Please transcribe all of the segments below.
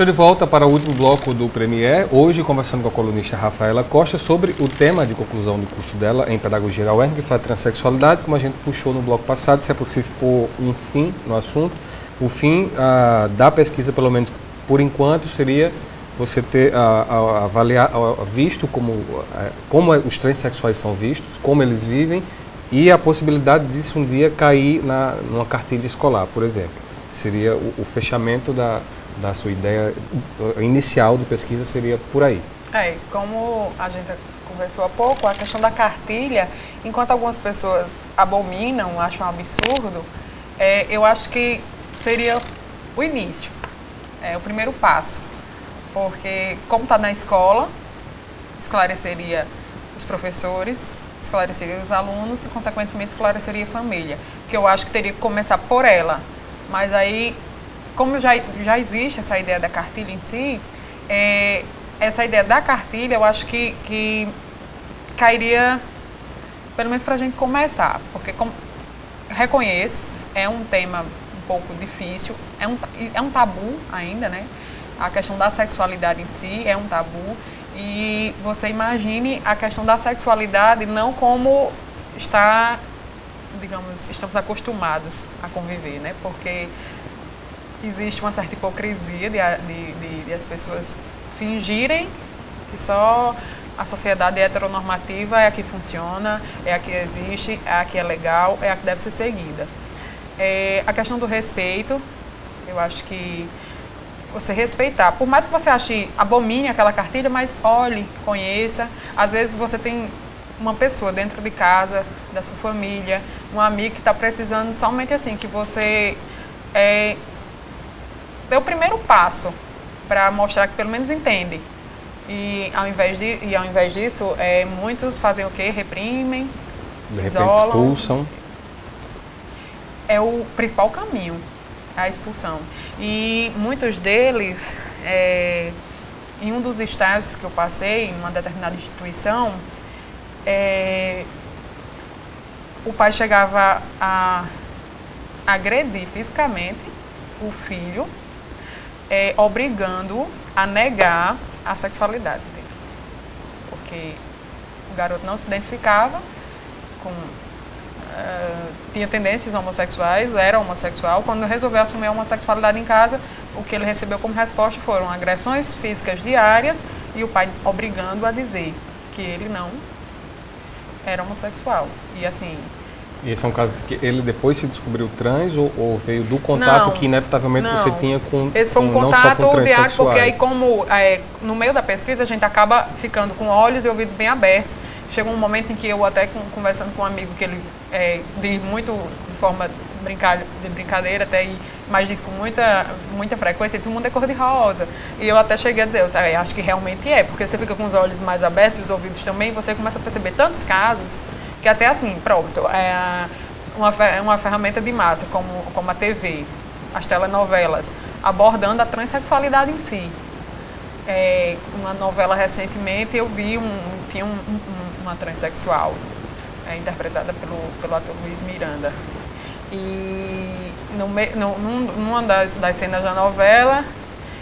Estou de volta para o último bloco do Premier, hoje conversando com a colunista Rafaela Costa sobre o tema de conclusão do curso dela em Pedagogia da UERN, que foi a transexualidade, como a gente puxou no bloco passado, se é possível pôr um fim no assunto. O fim da pesquisa, pelo menos por enquanto, seria você ter visto como os transexuais são vistos, como eles vivem e a possibilidade disso um dia cair numa cartilha escolar, por exemplo. Seria o fechamento da sua ideia inicial de pesquisa, seria por aí. Como a gente conversou há pouco, a questão da cartilha, enquanto algumas pessoas abominam, acham um absurdo, eu acho que seria o início, o primeiro passo. Porque, como está na escola, esclareceria os professores, esclareceria os alunos e, consequentemente, esclareceria a família. Que eu acho que teria que começar por ela. Mas aí, como já existe essa ideia da cartilha em si, essa ideia da cartilha eu acho que cairia, pelo menos para a gente começar. Porque, reconheço, é um tema um pouco difícil, é um tabu ainda, né? A questão da sexualidade em si é um tabu e você imagine a questão da sexualidade não como estamos acostumados a conviver, né? Porque existe uma certa hipocrisia de as pessoas fingirem que só a sociedade heteronormativa é a que funciona, é a que existe, é a que é legal, é a que deve ser seguida. A questão do respeito, eu acho que você respeitar, por mais que você abomine aquela cartilha, mas olhe, conheça. Às vezes você tem uma pessoa dentro de casa, da sua família, um amigo que está precisando somente assim, que você dê o primeiro passo para mostrar que pelo menos entende. E ao invés disso, muitos fazem o quê? Reprimem, isolam. Expulsam. É o principal caminho. A expulsão. E muitos deles, em um dos estágios que eu passei, em uma determinada instituição, o pai chegava a agredir fisicamente o filho, obrigando-o a negar a sexualidade dele. Porque o garoto não se identificava tinha tendências homossexuais, era homossexual. Quando resolveu assumir a homossexualidade em casa, o que ele recebeu como resposta foram agressões físicas diárias e o pai obrigando a dizer que ele não era homossexual. E assim... E esse é um caso que ele depois se descobriu trans ou veio do contato que inevitavelmente você tinha com esse foi um contato diário, porque aí como no meio da pesquisa a gente acaba ficando com olhos e ouvidos bem abertos. Chegou um momento em que eu até conversando com um amigo que ele diz muito de forma de brincadeira até, mas diz com muita frequência, ele diz: o mundo é cor-de-rosa. E eu até cheguei a dizer, eu acho que realmente porque você fica com os olhos mais abertos e os ouvidos também, você começa a perceber tantos casos que até assim, pronto, uma ferramenta de massa, como a TV, as telenovelas, abordando a transexualidade em si. Uma novela recentemente eu vi, tinha uma transexual, interpretada pelo ator Luiz Miranda. E numa das cenas da novela,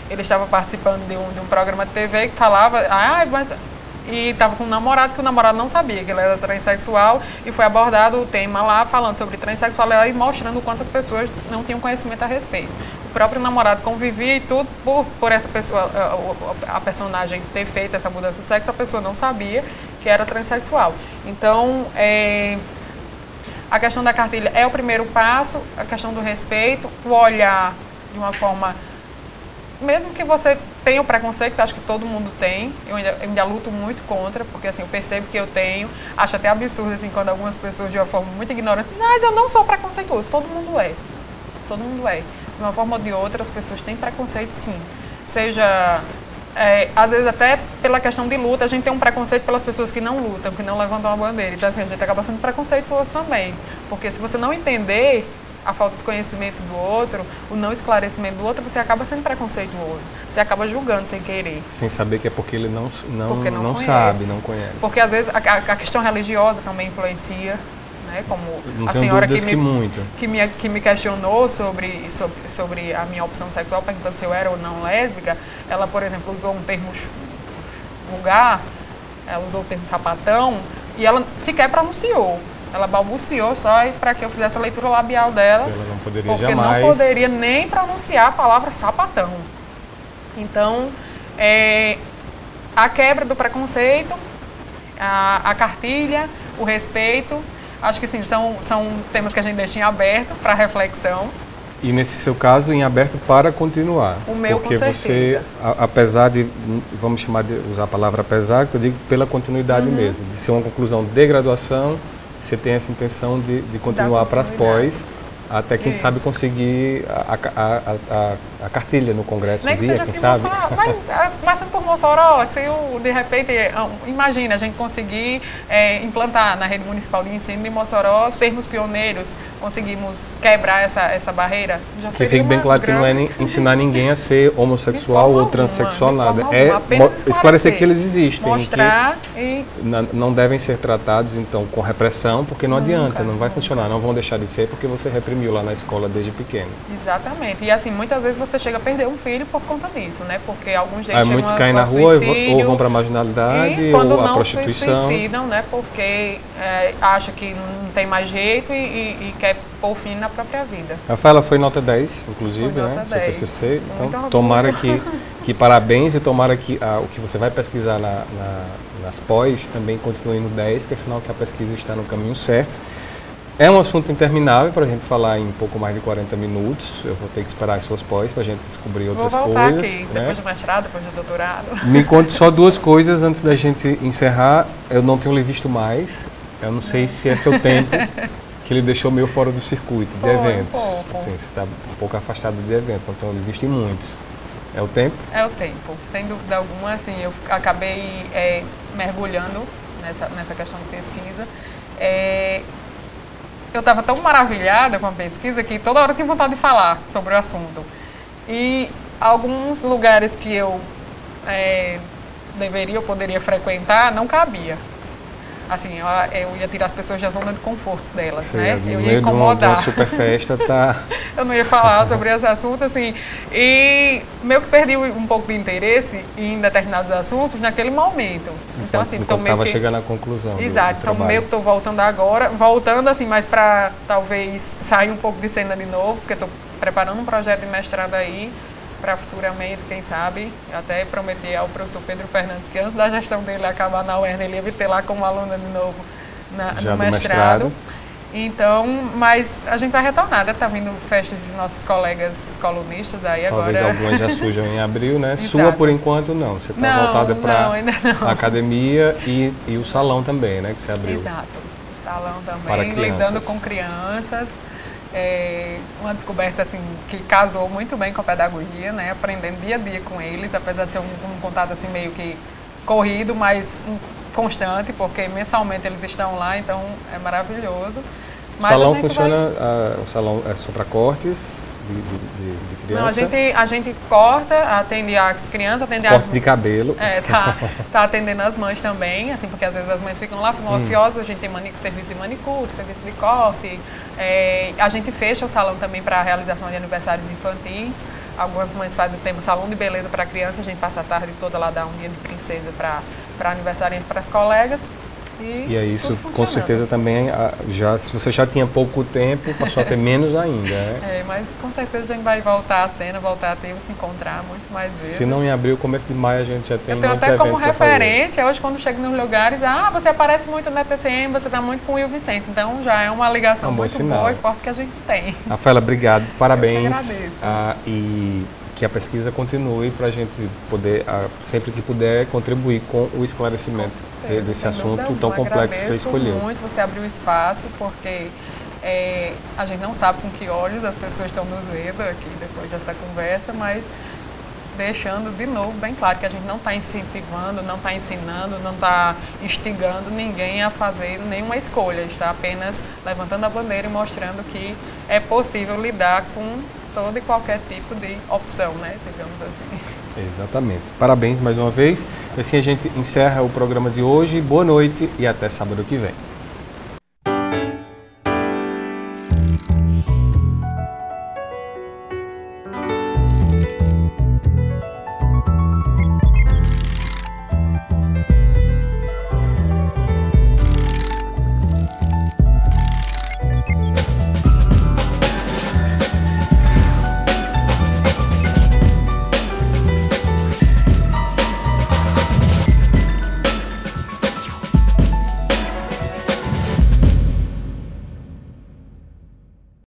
ele estava participando de um programa de TV que falava, e estava com um namorado, que o namorado não sabia que ele era transexual, e foi abordado o tema lá, falando sobre transexualidade e mostrando quantas pessoas não tinham conhecimento a respeito. O próprio namorado convivia e tudo, por essa pessoa, a personagem ter feito essa mudança de sexo, a pessoa não sabia que era transexual. Então, a questão da cartilha é o primeiro passo, a questão do respeito, o olhar de uma forma... Mesmo que você tenha o preconceito, que eu acho que todo mundo tem, eu ainda luto muito contra, porque assim, eu percebo que eu tenho, acho até absurdo assim, quando algumas pessoas de uma forma muito ignorante, mas eu não sou preconceituoso, todo mundo é. Todo mundo é. De uma forma ou de outra, as pessoas têm preconceito, sim. Seja, às vezes até pela questão de luta, a gente tem um preconceito pelas pessoas que não lutam, que não levantam a bandeira. Então assim, a gente acaba sendo preconceituoso também. Porque se você não entender a falta de conhecimento do outro, o não esclarecimento do outro, você acaba sendo preconceituoso. Você acaba julgando sem querer. Sem saber que é porque ele não conhece. sabe, não conhece. Porque às vezes a questão religiosa também influencia, né? Como não a senhora que me questionou sobre a minha opção sexual, perguntando se eu era ou não lésbica, ela, por exemplo, usou um termo vulgar, ela usou o termo sapatão, e ela sequer pronunciou. Ela balbuciou só para que eu fizesse a leitura labial dela, ela não poderia porque jamais... não poderia nem pronunciar a palavra sapatão. Então, a quebra do preconceito, a cartilha, o respeito, acho que sim, são temas que a gente deixa em aberto para reflexão. E nesse seu caso, em aberto para continuar. O meu, porque com certeza. Você, apesar de, vamos chamar de usar a palavra apesar, que eu digo pela continuidade mesmo, de ser uma conclusão de graduação, você tem essa intenção de continuar para as pós, até quem sabe conseguir a cartilha no congresso um dia, quem sabe? Começando por Mossoró, se eu, de repente, imagina a gente conseguir implantar na rede municipal de ensino de Mossoró, sermos pioneiros, conseguimos quebrar essa barreira. Já que fique bem claro que não é ensinar ninguém a ser homossexual ou transexual, nada. É esclarecer que eles existem. Mostrar e não devem ser tratados, então, com repressão, porque não adianta, não vai funcionar, não vão deixar de ser porque você reprimiu lá na escola desde pequeno. Exatamente. E assim, muitas vezes você chega a perder um filho por conta disso, né? Porque alguns deles chegam muitos caem na rua ou vão para a marginalidade e quando ou a não prostituição. Se suicidam, né? Porque acha que não tem mais jeito e quer pôr fim na própria vida. Rafaela foi nota 10, inclusive, foi né? Nota Seu 10. TCC. Então, tomara que parabéns e tomara que o que você vai pesquisar nas pós também continue no 10, que é sinal que a pesquisa está no caminho certo. É um assunto interminável para a gente falar em pouco mais de 40 minutos. Eu vou ter que esperar as suas pós para a gente descobrir outras coisas. Vou voltar aqui, né? Depois do mestrado, depois do doutorado. Me conte só 2 coisas antes da gente encerrar. Eu não tenho lhe visto mais. Eu não sei se é seu tempo que ele deixou meio fora do circuito de eventos. Assim, você está um pouco afastado de eventos, não tenho lhe visto em muitos. É o tempo? É o tempo. Sem dúvida alguma, assim, eu acabei mergulhando nessa questão de pesquisa. Eu estava tão maravilhada com a pesquisa que toda hora eu tinha vontade de falar sobre o assunto. E alguns lugares que eu deveria ou poderia frequentar não cabia. Assim, eu ia tirar as pessoas da zona de conforto delas, né? Eu ia incomodar. De uma super festa, tá... Eu não ia falar sobre esse assunto, assim. E meio que perdi um pouco de interesse em determinados assuntos naquele momento. Então, assim, estou meio que... chegando à conclusão. Exato. Então, meio que estou voltando agora. Voltando, assim, mas para talvez sair um pouco de cena de novo, porque estou preparando um projeto de mestrado aí, para futuramente, quem sabe, eu até prometi ao professor Pedro Fernandes que antes da gestão dele acabar na UERN, ele ia me ter lá como aluna de novo no mestrado. Então, mas a gente vai retornar, deve estar vindo festas de nossos colegas colunistas aí agora. Talvez algumas já surjam em abril, né? Sua, por enquanto, não. Você está voltada para a academia e o salão também, né? Que você abriu. Exato. O salão também, lidando com crianças. Uma descoberta assim que casou muito bem com a pedagogia, né? Aprendendo dia a dia com eles, apesar de ser um contato assim meio que corrido, mas constante, porque mensalmente eles estão lá, então é maravilhoso. Mas o salão funciona, o salão é só para cortes de criança? Não, a gente corta, atende as crianças, atende corte de cabelo. Tá atendendo as mães também, assim, porque às vezes as mães ficam lá, ficam ociosas, a gente tem serviço de manicure, serviço de corte. A gente fecha o salão também para a realização de aniversários infantis. Algumas mães fazem o tempo salão de beleza para criança, a gente passa a tarde toda lá, dá um dia de princesa para aniversário para as colegas. E aí isso com certeza também, se você já tinha pouco tempo, passou a ter menos ainda. Mas com certeza a gente vai voltar à cena, voltar a ter, se encontrar muito mais vezes. Se não em abril, começo de maio, a gente já tem muitos eventos. Eu tenho até como referência, hoje quando chego nos lugares, você aparece muito na TCM, você está muito com o Will Vicente. Então já é uma ligação muito boa e forte que a gente tem. Rafaela, obrigado, parabéns. Eu que agradeço. E que a pesquisa continue para a gente poder, sempre que puder, contribuir com o esclarecimento desse assunto tão complexo que você escolheu. Agradeço muito você abrir o espaço, porque a gente não sabe com que olhos as pessoas estão nos vendo aqui depois dessa conversa, mas deixando de novo bem claro que a gente não está incentivando, não está ensinando, não está instigando ninguém a fazer nenhuma escolha, está apenas levantando a bandeira e mostrando que é possível lidar com todo e qualquer tipo de opção, né, digamos assim. Exatamente. Parabéns mais uma vez. Assim a gente encerra o programa de hoje. Boa noite e até sábado que vem.